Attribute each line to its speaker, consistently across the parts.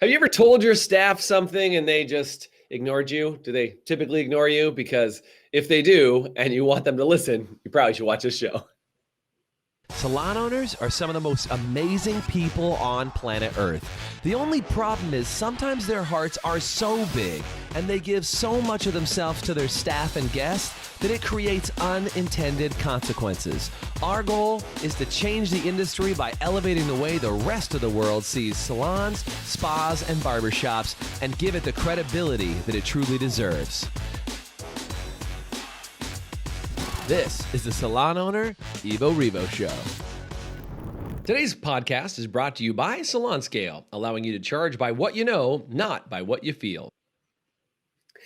Speaker 1: Have you ever told your staff something and they just ignored you? Do they typically ignore you? Because if they do and you want them to listen, you probably should watch this show.
Speaker 2: Salon owners are some of the most amazing people on planet Earth. The only problem is sometimes their hearts are so big and they give so much of themselves to their staff and guests that it creates unintended consequences. Our goal is to change the industry by elevating the way the rest of the world sees salons, spas, and barbershops and give it the credibility that it truly deserves. This is the Salon Owner Evo Revo Show.
Speaker 1: Today's podcast is brought to you by Salon Scale, allowing you to charge by what you know, not by what you feel.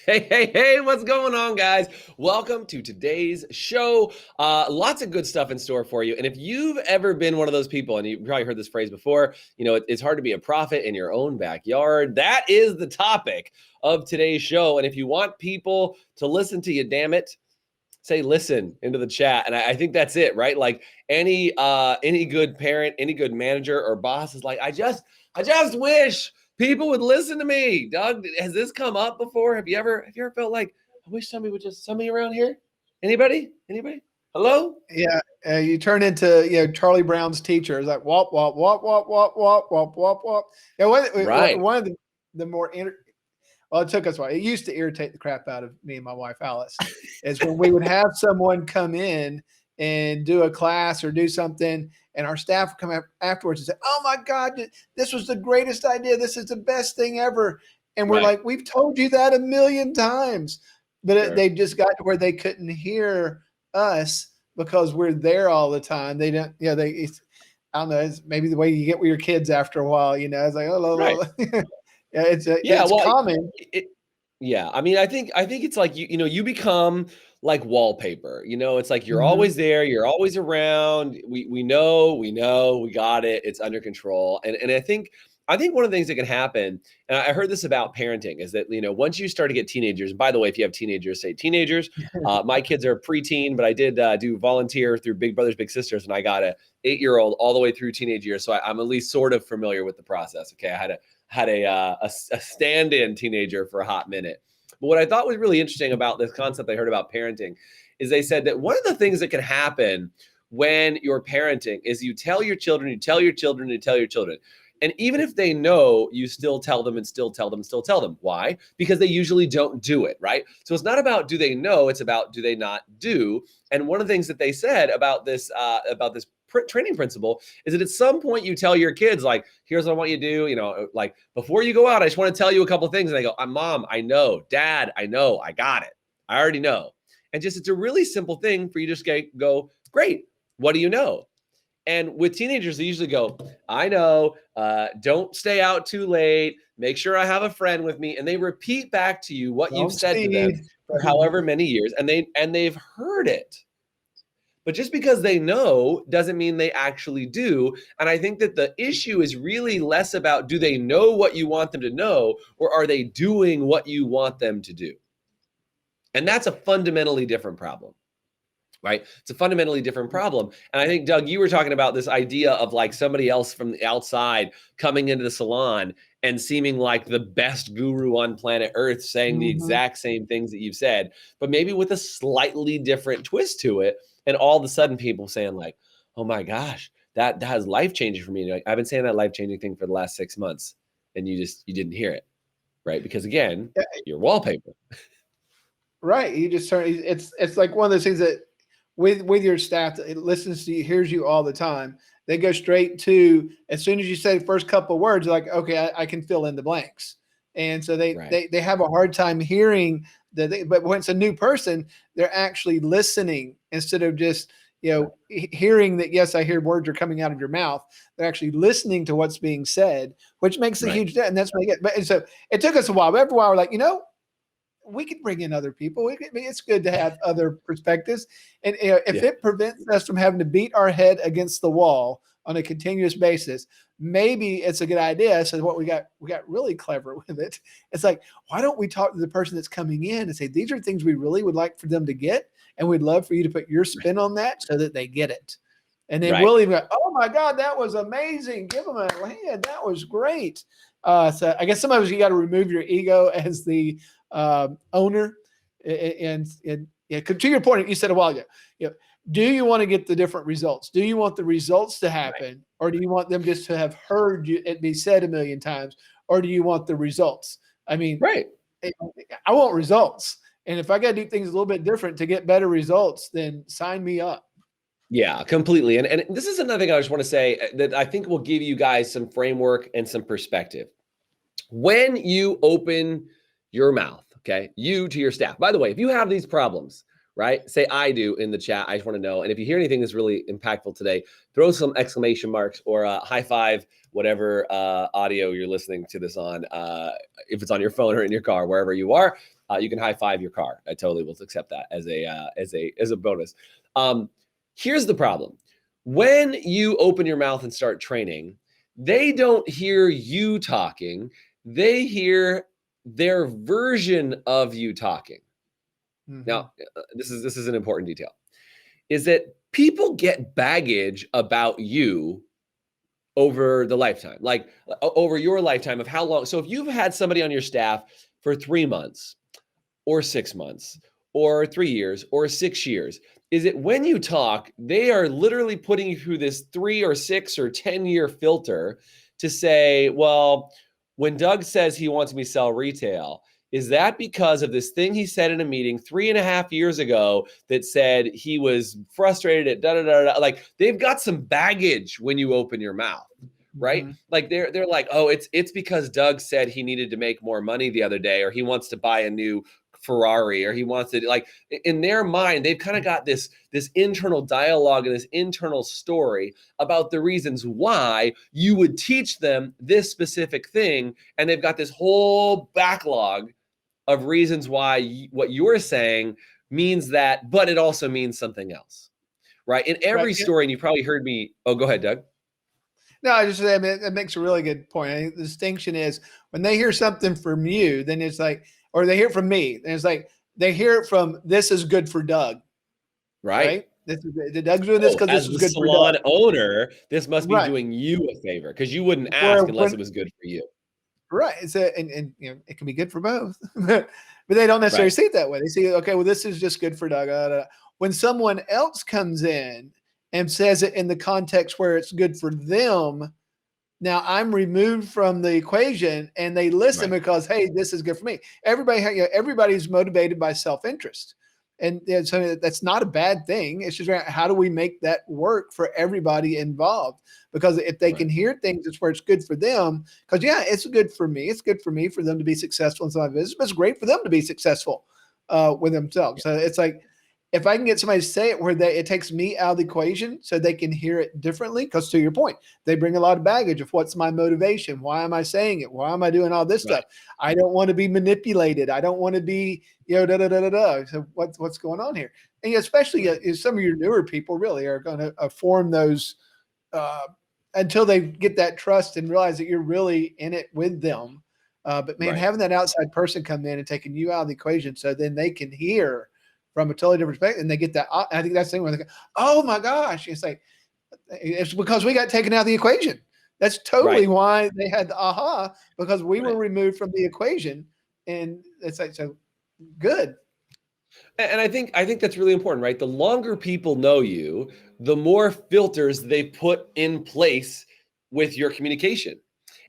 Speaker 1: Hey, what's going on, guys? Welcome to today's show. Lots of good stuff in store for you. And if you've ever been one of those people, and you've probably heard this phrase before, it's hard to be a prophet in your own backyard. That is the topic of today's show. And if you want people to listen to you, damn it, say listen into the chat. And I think that's it, right? Like any good parent, any good manager or boss is like, I just wish people would listen to me. Doug, has this come up before? Have you ever felt like, I wish somebody around here? Anybody? Hello?
Speaker 3: Yeah. You turn into, Charlie Brown's teacher. It's like, wop, wop, wop, wop, wop, wop, wop, wop, wop. Yeah. One of the more, it took us a while. It used to irritate the crap out of me and my wife, Alice, is when we would have someone come in and do a class or do something, and our staff would come afterwards and say, oh my God, this was the greatest idea. This is the best thing ever. And we're like, we've told you that 1,000,000 times, but they just got to where they couldn't hear us because we're there all the time. They don't, I don't know, it's maybe the way you get with your kids after a while, it's like, it's common.
Speaker 1: I mean, I think it's like, you become like wallpaper, it's like, you're always there. You're always around. We know, we got it. It's under control. And I think one of the things that can happen, and I heard this about parenting, is that, once you start to get teenagers, and by the way, if you have teenagers, say teenagers, my kids are preteen, but I did do volunteer through Big Brothers Big Sisters, and I got a 8-year-old all the way through teenage years. So I'm at least sort of familiar with the process. Okay. I had a stand-in teenager for a hot minute. But what I thought was really interesting about this concept I heard about parenting is they said that one of the things that can happen when you're parenting is you tell your children. And even if they know, you still tell them and still tell them. Why? Because they usually don't do it, right? So it's not about do they know, it's about do they not do. And one of the things that they said about this training principle is that at some point you tell your kids, like, here's what I want you to do, like, before you go out, I just want to tell you a couple of things. And they go, Mom, I know. Dad, I know. I got it. I already know. And it's a really simple thing for you to just go, great. What do you know? And with teenagers, they usually go, I know, don't stay out too late. Make sure I have a friend with me. And they repeat back to you what you've said to them for however many years. And they've heard it. But just because they know doesn't mean they actually do. And I think that the issue is really less about, do they know what you want them to know, or are they doing what you want them to do? And that's a fundamentally different problem. Right? It's a fundamentally different problem. And I think, Doug, you were talking about this idea of like somebody else from the outside coming into the salon and seeming like the best guru on planet Earth, saying the exact same things that you've said, but maybe with a slightly different twist to it. And all of a sudden people saying like, oh my gosh, that has life-changing for me. Like, I've been saying that life-changing thing for the last 6 months and you didn't hear it. Right? Because again, you're wallpaper.
Speaker 3: Right. You just turn, it's like one of those things that, with your staff that listens to you, hears you all the time, they go straight to, as soon as you say the first couple of words, they're like, okay, I can fill in the blanks. And so they have a hard time hearing but when it's a new person, they're actually listening instead of just, hearing that, yes, I hear words are coming out of your mouth. They're actually listening to what's being said, which makes a huge difference. And that's what I get. But so it took us a while. But after a while, we're like, we could bring in other people. It's good to have other perspectives. And if it prevents us from having to beat our head against the wall on a continuous basis, maybe it's a good idea. So what we got really clever with it. It's like, why don't we talk to the person that's coming in and say, these are things we really would like for them to get. And we'd love for you to put your spin on that so that they get it. And then we'll even go, oh my God, that was amazing. Give them a hand. That was great. So I guess sometimes you got to remove your ego as the owner, and yeah, to your point, you said a while ago, you know, do you want to get the different results? Do you want the results to
Speaker 1: Right.
Speaker 3: happen, or do you want them just to have heard it be said a million times, or do you want the results? I mean,
Speaker 1: Right.
Speaker 3: I want results, and if I got to do things a little bit different to get better results, then sign me up.
Speaker 1: Yeah, completely. And this is another thing I just want to say that I think will give you guys some framework and some perspective. When you open your mouth, okay, you to your staff. By the way, if you have these problems, right, say I do in the chat. I just want to know. And if you hear anything that's really impactful today, throw some exclamation marks or a high five, whatever audio you're listening to this on. If it's on your phone or in your car, wherever you are, you can high five your car. I totally will accept that as a bonus. Here's the problem. When you open your mouth and start training, they don't hear you talking. They hear their version of you talking.
Speaker 3: Mm-hmm.
Speaker 1: Now, this is an important detail. Is that people get baggage about you over the lifetime, like over your lifetime of how long. So if you've had somebody on your staff for 3 months or 6 months or 3 years or 6 years, is it when you talk, they are literally putting you through this 3 or 6 or 10-year filter to say, well, when Doug says he wants me to sell retail, is that because of this thing he said in a meeting 3.5 years ago that said he was frustrated at da da da da? Like they've got some baggage when you open your mouth, right?
Speaker 3: Mm-hmm.
Speaker 1: Like they're like, oh, it's because Doug said he needed to make more money the other day, or he wants to buy a new Ferrari, or he wants to, like, in their mind, they've kind of got this internal dialogue and this internal story about the reasons why you would teach them this specific thing, and they've got this whole backlog of reasons why what you're saying means that, but it also means something else, right? In
Speaker 3: Right.
Speaker 1: every story, and you probably heard me. Oh, go ahead, Doug.
Speaker 3: No, I just I mean, it makes a really good point. I think the distinction is when they hear something from you, then it's like, or they hear it from me, then it's like they hear it from this is good for Doug,
Speaker 1: Right.
Speaker 3: right? This is the Doug's doing this
Speaker 1: Oh,
Speaker 3: because this
Speaker 1: as
Speaker 3: is
Speaker 1: the
Speaker 3: good for Doug,
Speaker 1: salon owner, this must be
Speaker 3: right?
Speaker 1: doing you a favor because you wouldn't
Speaker 3: Where
Speaker 1: ask unless
Speaker 3: when
Speaker 1: it was good for you.
Speaker 3: right, so and you know it can be good for both, but they don't necessarily
Speaker 1: Right.
Speaker 3: see it that way. They see, okay, well, this is just good for Doug. When someone else comes in and says it in the context where it's good for them, now I'm removed from the equation, and they listen
Speaker 1: Right.
Speaker 3: because, hey, this is good for me. Everybody, you know, everybody's motivated by self-interest, and so that's not a bad thing. It's just how do we make that work for everybody involved? Because if they
Speaker 1: Right.
Speaker 3: can hear things, it's where it's good for them. Because yeah, it's good for me. It's good for me for them to be successful in some business. But it's great for them to be successful with themselves. So it's like if I can get somebody to say it where it takes me out of the equation so they can hear it differently, because to your point, they bring a lot of baggage of what's my motivation? Why am I saying it? Why am I doing all this
Speaker 1: Right.
Speaker 3: stuff? I don't want to be manipulated. I don't want to be, you know, da da da da da. So what's going on here? And especially
Speaker 1: Right.
Speaker 3: some of your newer people really are going to form those uh, until they get that trust and realize that you're really in it with them. But man,
Speaker 1: Right.
Speaker 3: having that outside person come in and taking you out of the equation so then they can hear from a totally different perspective, and they get that. I think that's the thing where they go, "Oh my gosh!" It's like it's because we got taken out of the equation. That's totally
Speaker 1: Right.
Speaker 3: why they had the aha, because we were
Speaker 1: Right.
Speaker 3: removed from the equation, and it's like so good.
Speaker 1: And I think that's really important, right? The longer people know you, the more filters they put in place with your communication.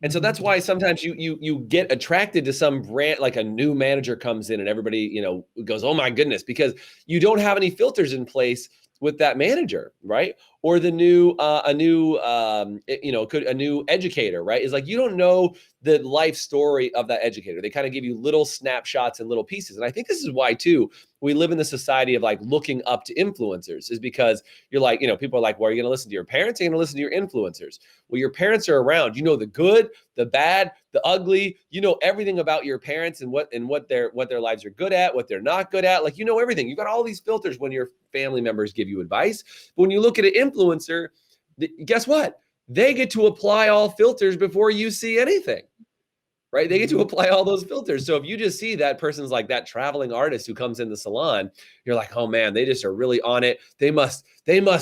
Speaker 1: And so that's
Speaker 3: Mm-hmm.
Speaker 1: why sometimes you get attracted to some brand, like a new manager comes in and everybody, goes, "Oh my goodness," because you don't have any filters in place with that manager, right? Or the new a new a new educator, right? Is like you don't know the life story of that educator. They kind of give you little snapshots and little pieces. And I think this is why too we live in the society of like looking up to influencers, is because you're like, people are like, well, are you going to listen to your parents? Are you going to listen to your influencers? Well, your parents are around. You know the good, the bad, the ugly. You know everything about your parents and what their lives are good at, what they're not good at. Like everything. You've got all these filters when your family members give you advice. But when you look at an influencer, guess what? They get to apply all filters before you see anything. right? They get to apply all those filters. So if you just see that person's like that traveling artist who comes in the salon, you're like, oh man, they just are really on it. They must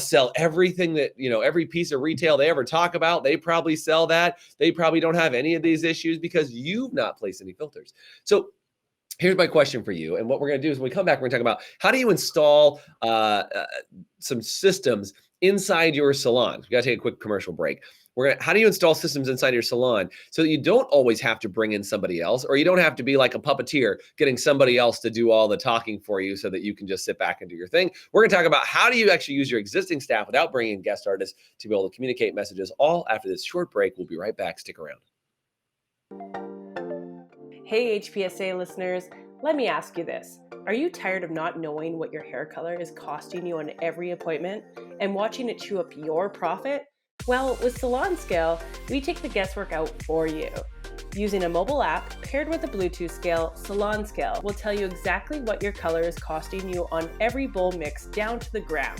Speaker 1: sell everything that, every piece of retail they ever talk about. They probably sell that. They probably don't have any of these issues because you've not placed any filters. So here's my question for you. And what we're going to do is when we come back, we're going to talk about how do you install some systems inside your salon. We got to take a quick commercial break. How do you install systems inside your salon so that you don't always have to bring in somebody else, or you don't have to be like a puppeteer getting somebody else to do all the talking for you so that you can just sit back and do your thing. We're going to talk about how do you actually use your existing staff without bringing in guest artists to be able to communicate messages, all after this short break. We'll be right back. Stick around.
Speaker 4: Hey HPSA listeners, let me ask you this. Are you tired of not knowing what your hair color is costing you on every appointment and watching it chew up your profit? Well, with Salon Scale, we take the guesswork out for you. Using a mobile app paired with a Bluetooth scale, Salon Scale will tell you exactly what your color is costing you on every bowl mix down to the gram.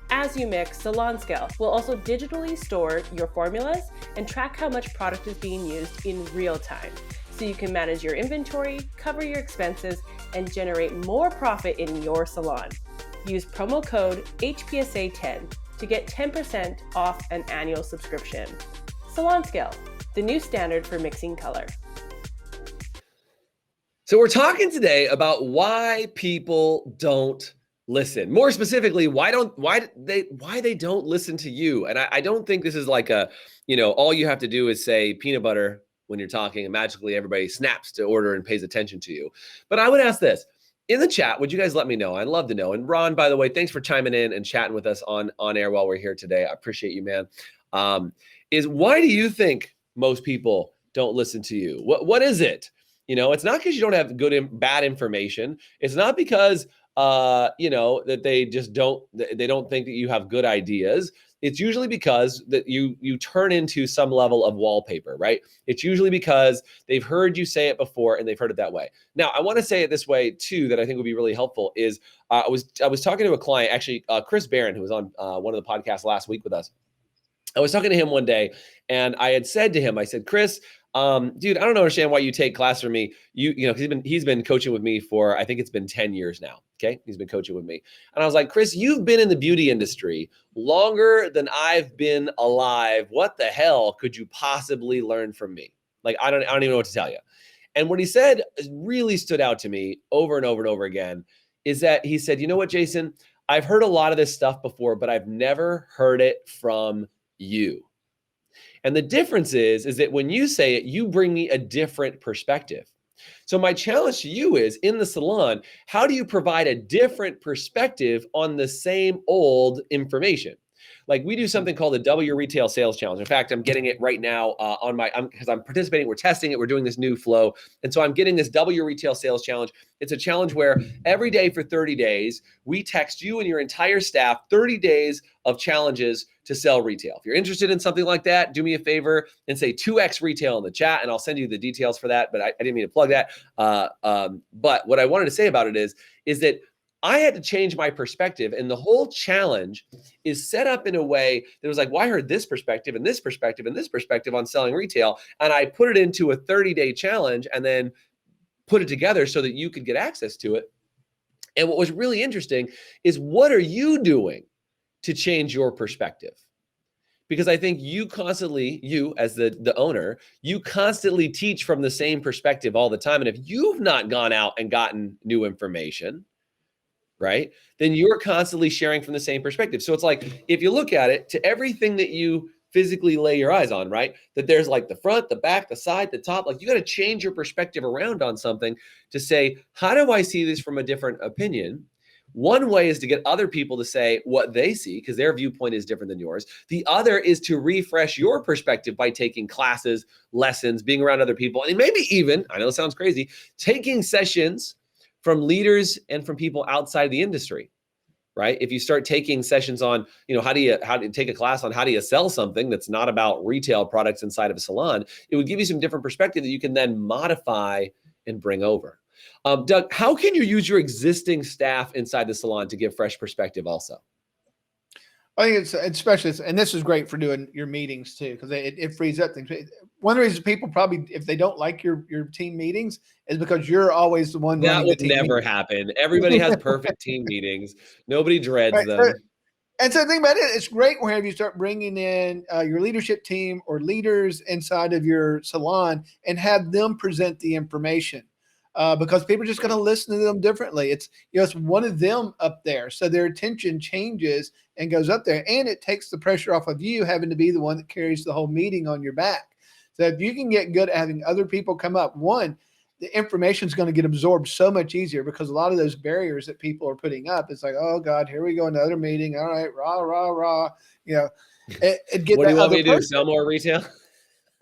Speaker 4: As you mix, Salon Scale will also digitally store your formulas and track how much product is being used in real time, so you can manage your inventory, cover your expenses, and generate more profit in your salon. Use promo code HPSA10 to get 10% off an annual subscription. Salon Scale, the new standard for mixing color.
Speaker 1: So we're talking today about why people don't listen. More specifically, why they don't listen to you. And I don't think this is like all you have to do is say peanut butter when you're talking and magically everybody snaps to order and pays attention to you. But I would ask this. In the chat, would you guys let me know? I'd love to know. And Ron, by the way, thanks for chiming in and chatting with us on air while we're here today. I appreciate you, man. Is why do you think most people don't listen to you? What is it? It's not because you don't have good and bad information. It's not because that they just don't think that you have good ideas. It's usually because that you turn into some level of wallpaper, right? It's usually because they've heard you say it before and they've heard it that way. Now, I want to say it this way too, that I think would be really helpful is I was talking to a client, actually, Chris Barron, who was on one of the podcasts last week with us. I was talking to him one day and I had said to him, I said, Chris, dude, I don't understand why you take class from me. He's been coaching with me for, I think it's been 10 years now. Okay. He's been coaching with me. And I was like, Chris, you've been in the beauty industry longer than I've been alive. What the hell could you possibly learn from me? Like, I don't even know what to tell you. And what he said really stood out to me over and over and over again is that he said, you know what, Jason, I've heard a lot of this stuff before, but I've never heard it from you. And the difference is that when you say it, you bring me a different perspective. So my challenge to you is in the salon, how do you provide a different perspective on the same old information? Like we do something called the Double Your Retail Sales Challenge. In fact, I'm getting it right now because I'm participating. We're testing it. We're doing this new flow. And so I'm getting this Double Your Retail Sales Challenge. It's a challenge where every day for 30 days, we text you and your entire staff 30 days of challenges to sell retail. If you're interested in something like that, do me a favor and say 2X retail in the chat, and I'll send you the details for that. But I didn't mean to plug that. But what I wanted to say about it is that I had to change my perspective, and the whole challenge is set up in a way that was like, well, I heard this perspective and this perspective and this perspective on selling retail, and I put it into a 30-day challenge and then put it together so that you could get access to it. And what was really interesting is what are you doing to change your perspective? Because I think you as the owner, you constantly teach from the same perspective all the time. And if you've not gone out and gotten new information, right, then you're constantly sharing from the same perspective. So it's like, if you look at it, to everything that you physically lay your eyes on, right, that there's like the front, the back, the side, the top, like you got to change your perspective around on something to say, how do I see this from a different opinion? One way is to get other people to say what they see because their viewpoint is different than yours. The other is to refresh your perspective by taking classes, lessons, being around other people, and maybe even, I know it sounds crazy, taking sessions from leaders and from people outside the industry, right? If you start taking sessions on, how do you take a class on how do you sell something that's not about retail products inside of a salon, it would give you some different perspective that you can then modify and bring over. Doug, how can you use your existing staff inside the salon to give fresh perspective also?
Speaker 3: I think it's especially, and this is great for doing your meetings too, because it frees up things. One of the reasons people probably, if they don't like your team meetings, is because you're always the one
Speaker 1: That
Speaker 3: running the
Speaker 1: would
Speaker 3: team
Speaker 1: never
Speaker 3: meeting.
Speaker 1: happen. Everybody has perfect team meetings. Nobody dreads
Speaker 3: Right. So,
Speaker 1: them.
Speaker 3: and so the thing about it, it's great whenever you start bringing in your leadership team or leaders inside of your salon and have them present the information. Because people are just going to listen to them differently. It's, it's one of them up there, so their attention changes and goes up there, and it takes the pressure off of you having to be the one that carries the whole meeting on your back. So if you can get good at having other people come up, one, the information is going to get absorbed so much easier, because a lot of those barriers that people are putting up, it's like, oh God, here we go, another meeting. All right, rah, rah, rah. You know, and get
Speaker 1: What do
Speaker 3: that
Speaker 1: you want
Speaker 3: other
Speaker 1: me to do?
Speaker 3: person.
Speaker 1: Sell more retail?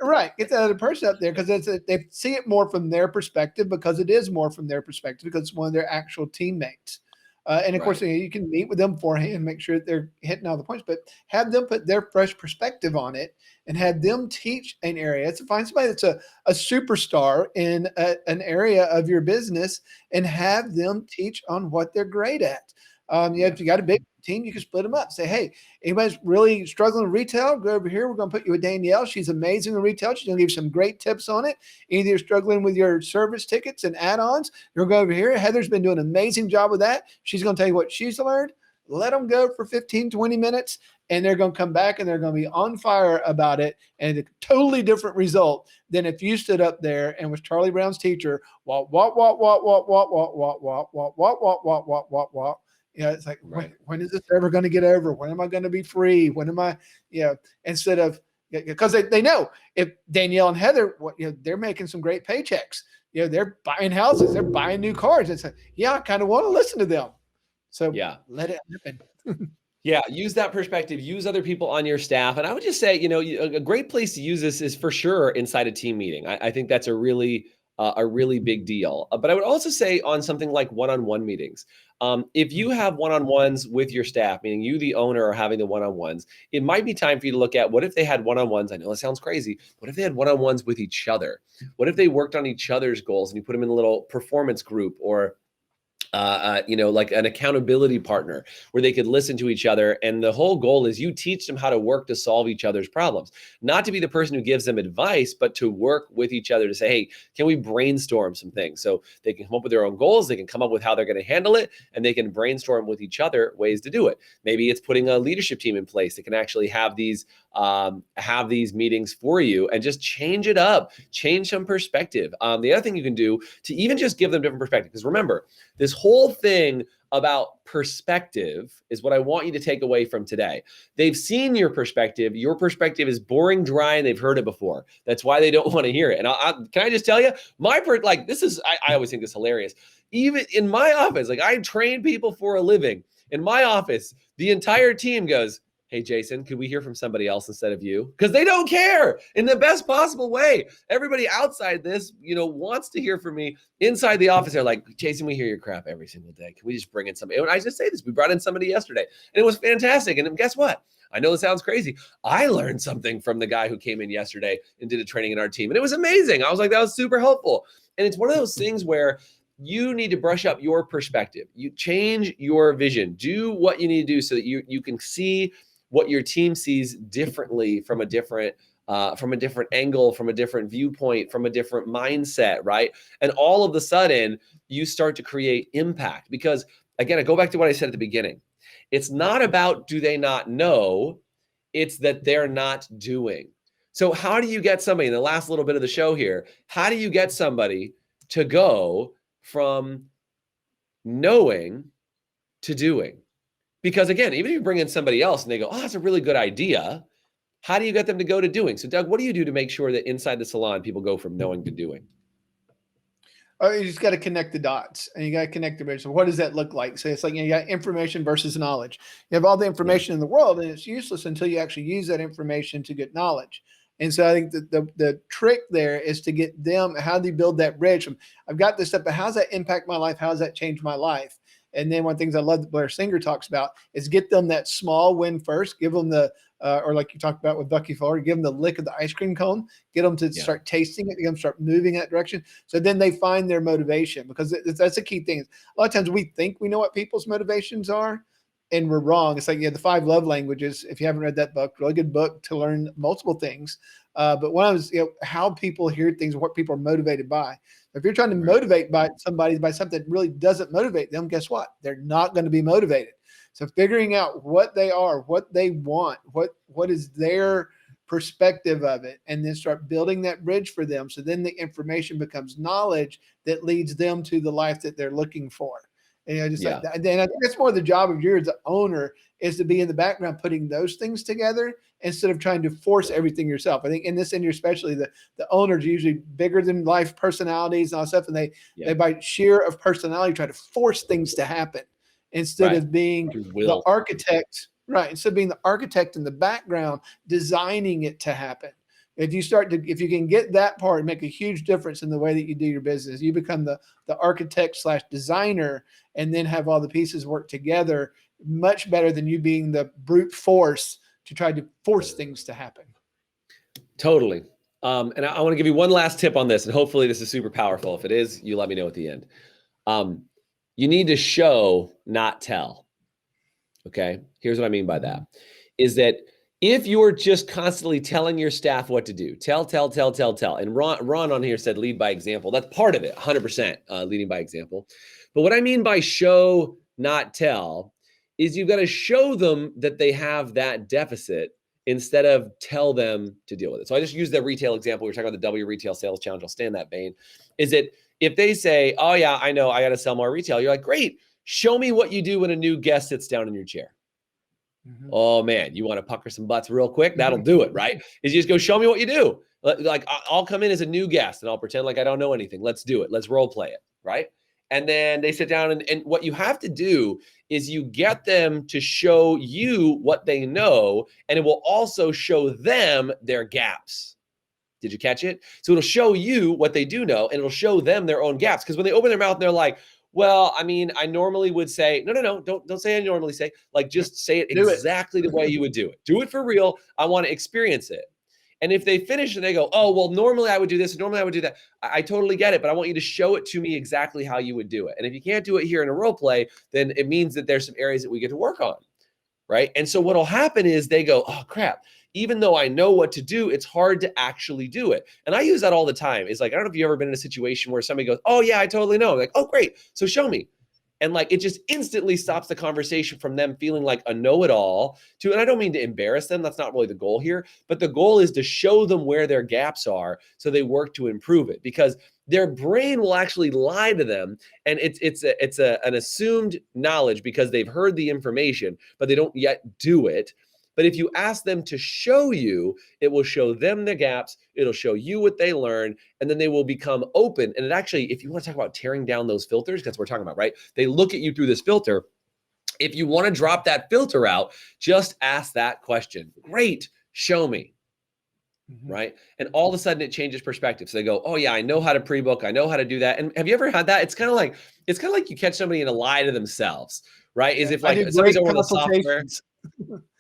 Speaker 3: Right. Get that other person up there, because they see it more from their perspective, because it is more from their perspective, because it's one of their actual teammates. And of course,
Speaker 1: Right.
Speaker 3: you can meet with them beforehand, make sure that they're hitting all the points, but have them put their fresh perspective on it and have them teach an area. It's to find somebody that's a superstar in an area of your business and have them teach on what they're great at.
Speaker 1: Yeah.
Speaker 3: If you got a big team, you can split them up. Say, hey, anybody's really struggling with retail, go over here. We're going to put you with Danielle. She's amazing in retail. She's going to give you some great tips on it. Either you're struggling with your service tickets and add-ons, you'll go over here. Heather's been doing an amazing job with that. She's going to tell you what she's learned. Let them go for 15, 20 minutes, and they're going to come back and they're going to be on fire about it, and a totally different result than if you stood up there and was Charlie Brown's teacher, walk, walk, walk, walk, walk, walk, walk, walk, walk, walk, walk, walk, walk, walk, walk, walk. It's like,
Speaker 1: Right.
Speaker 3: when is this ever going to get over? When am I going to be free? When am I, instead of, because they know if Danielle and Heather, they're making some great paychecks. They're buying houses, they're buying new cars. It's like, I kind of want to listen to them. So
Speaker 1: Yeah.
Speaker 3: let it happen.
Speaker 1: Yeah, use that perspective, use other people on your staff. And I would just say, a great place to use this is for sure inside a team meeting. I think that's a really big deal. But I would also say on something like one-on-one meetings, if you have one-on-ones with your staff, meaning you, the owner, are having the one-on-ones, it might be time for you to look at, what if they had one-on-ones? I know it sounds crazy. What if they had one-on-ones with each other? What if they worked on each other's goals and you put them in a little performance group, or like an accountability partner where they could listen to each other. And the whole goal is you teach them how to work to solve each other's problems, not to be the person who gives them advice, but to work with each other to say, hey, can we brainstorm some things? So they can come up with their own goals. They can come up with how they're going to handle it, and they can brainstorm with each other ways to do it. Maybe it's putting a leadership team in place that can actually have these meetings for you and just change it up, change some perspective. The other thing you can do to even just give them different perspective, because remember, this whole thing about perspective is what I want you to take away from today. They've seen your perspective. Your perspective is boring, dry, and they've heard it before. That's why they don't want to hear it. And can I just tell you, I always think this is hilarious. Even in my office, like, I train people for a living. In my office, the entire team goes, hey, Jason, could we hear from somebody else instead of you? Because they don't care in the best possible way. Everybody outside this, wants to hear from me. Inside the office, they're like, Jason, we hear your crap every single day. Can we just bring in somebody? And I just say this, we brought in somebody yesterday, and it was fantastic. And guess what? I know it sounds crazy. I learned something from the guy who came in yesterday and did a training in our team, and it was amazing. I was like, that was super helpful. And it's one of those things where you need to brush up your perspective. You change your vision. Do what you need to do so that you can see what your team sees differently from a different angle, from a different viewpoint, from a different mindset, right? And all of a sudden, you start to create impact. Because again, I go back to what I said at the beginning. It's not about do they not know, it's that they're not doing. So how do you get somebody, in the last little bit of the show here, how do you get somebody to go from knowing to doing? Because again, even if you bring in somebody else and they go, oh, that's a really good idea, how do you get them to go to doing? So Doug, what do you do to make sure that inside the salon, people go from knowing to doing?
Speaker 3: Oh, you just got to connect the dots, and you got to connect the bridge. So what does that look like? So it's like, you got information versus knowledge. You have all the information in the world, and it's useless until you actually use that information to get knowledge. And so I think that the trick there is to get them, how do you build that bridge from, I've got this stuff, but how does that impact my life? How does that change my life? And then one of the things I love that Blair Singer talks about is get them that small win first, give them or like you talked about with Bucky Fuller, give them the lick of the ice cream cone, get them to start tasting it, get them to start moving that direction. So then they find their motivation, because that's a key thing. A lot of times we think we know what people's motivations are, and we're wrong. It's like, yeah, the 5 love languages. If you haven't read that book, really good book to learn multiple things. But one was, how people hear things, what people are motivated by. If you're trying to motivate by somebody by something that really doesn't motivate them, guess what? They're not going to be motivated. So figuring out what they are, what they want, what is their perspective of it, and then start building that bridge for them. So then the information becomes knowledge that leads them to the life that they're looking for. And just like that. And then I think that's more the job of you as the owner, is to be in the background putting those things together instead of trying to force everything yourself. I think in this industry, especially the owners are usually bigger than life personalities and all that stuff. And they by sheer of personality try to force things to happen instead of being the architect, right? Instead of being the architect in the background, designing it to happen. If you can get that part, make a huge difference in the way that you do your business. You become the architect / designer, and then have all the pieces work together much better than you being the brute force to try to force things to happen.
Speaker 1: Totally. And I want to give you one last tip on this, and hopefully this is super powerful. If it is, you let me know at the end. You need to show, not tell. Okay. Here's what I mean by that is that if you're just constantly telling your staff what to do, tell, and Ron on here said lead by example. That's part of it, 100% leading by example. But what I mean by show, not tell, is you've got to show them that they have that deficit instead of tell them to deal with it. So I just use the retail example. We were talking about the W Retail Sales Challenge. I'll stay in that vein. Is that if they say, oh yeah, I know, I got to sell more retail. You're like, great. Show me what you do when a new guest sits down in your chair. Mm-hmm. Oh man, you want to pucker some butts real quick? That'll do it, right? Is you just go show me what you do. Like I'll come in as a new guest and I'll pretend like I don't know anything. Let's do it. Let's role play it, right? And then they sit down and what you have to do is you get them to show you what they know, and it will also show them their gaps. Did you catch it? So it'll show you what they do know, and it'll show them their own gaps. Because when they open their mouth, they're like, well, I mean, I normally would say, no, don't say I normally say, like, just say it exactly the way you would do it. Do it for real. I want to experience it. And if they finish and they go, oh, well, normally I would do this, normally I would do that. I totally get it, but I want you to show it to me exactly how you would do it. And if you can't do it here in a role play, then it means that there's some areas that we get to work on, right? And so what'll happen is they go, oh, crap. Even though I know what to do, it's hard to actually do it. And I use that all the time. It's like, I don't know if you've ever been in a situation where somebody goes, oh yeah, I totally know. I'm like, oh, great. So show me. And like, it just instantly stops the conversation from them feeling like a know-it-all to, and I don't mean to embarrass them. That's not really the goal here, but the goal is to show them where their gaps are so they work to improve it, because their brain will actually lie to them. And it's an assumed knowledge because they've heard the information, but they don't yet do it. But if you ask them to show you, it will show them the gaps. It'll show you what they learn, and then they will become open. And it actually, if you want to talk about tearing down those filters, that's what we're talking about, right? They look at you through this filter. If you want to drop that filter out, just ask that question. Great, show me. Right? And all of a sudden it changes perspective. So they go, oh yeah, I know how to pre-book. I know how to do that. And have you ever had that? It's kind of like you catch somebody in a lie to themselves, right? Is if like somebody's over the software.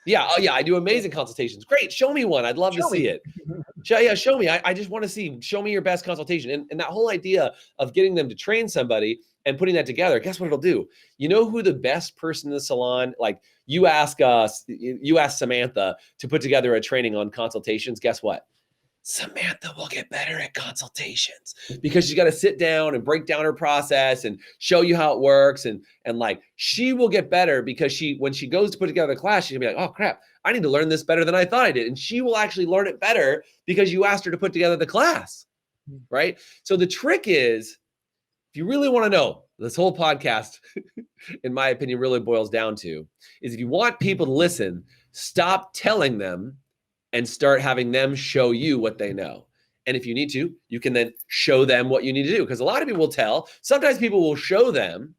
Speaker 1: Yeah. Oh yeah. I do amazing consultations. Great. Show me one. I'd love to see it. Show me. I just want to see, show me your best consultation. And that whole idea of getting them to train somebody and putting that together, guess what it'll do? You know who the best person in the salon, like you ask Samantha to put together a training on consultations. Guess what? Samantha will get better at consultations because she's got to sit down and break down her process and show you how it works. And like, she will get better because when she goes to put together the class, she'll be like, oh crap, I need to learn this better than I thought I did. And she will actually learn it better because you asked her to put together the class, right? So the trick is, if you really want to know, this whole podcast, in my opinion, really boils down to is if you want people to listen, stop telling them and start having them show you what they know. And if you need to, you can then show them what you need to do. Because a lot of people will tell, sometimes people will show them,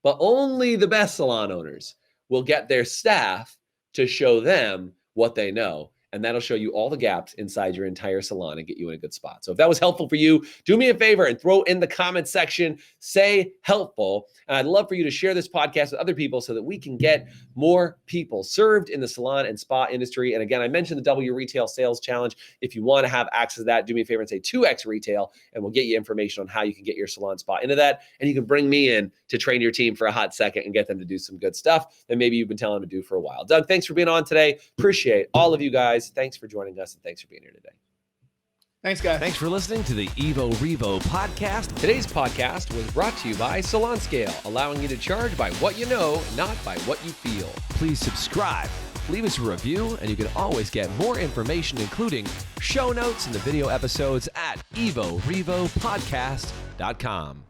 Speaker 1: but only the best salon owners will get their staff to show them what they know. and that'll show you all the gaps inside your entire salon and get you in a good spot. So if that was helpful for you, do me a favor and throw in the comment section, say helpful. And I'd love for you to share this podcast with other people so that we can get more people served in the salon and spa industry. And again, I mentioned the Double Your Retail Sales Challenge. If you want to have access to that, do me a favor and say 2X retail, and we'll get you information on how you can get your salon spa into that. And you can bring me in to train your team for a hot second and get them to do some good stuff that maybe you've been telling them to do for a while. Doug, thanks for being on today. Appreciate all of you guys. Thanks for joining us, and thanks for being here today.
Speaker 3: Thanks, guys.
Speaker 2: Thanks for listening to the Evo Revo podcast.
Speaker 1: Today's podcast was brought to you by Salon Scale, allowing you to charge by what you know, not by what you feel.
Speaker 2: Please subscribe, leave us a review, and you can always get more information, including show notes and the video episodes at evorevopodcast.com.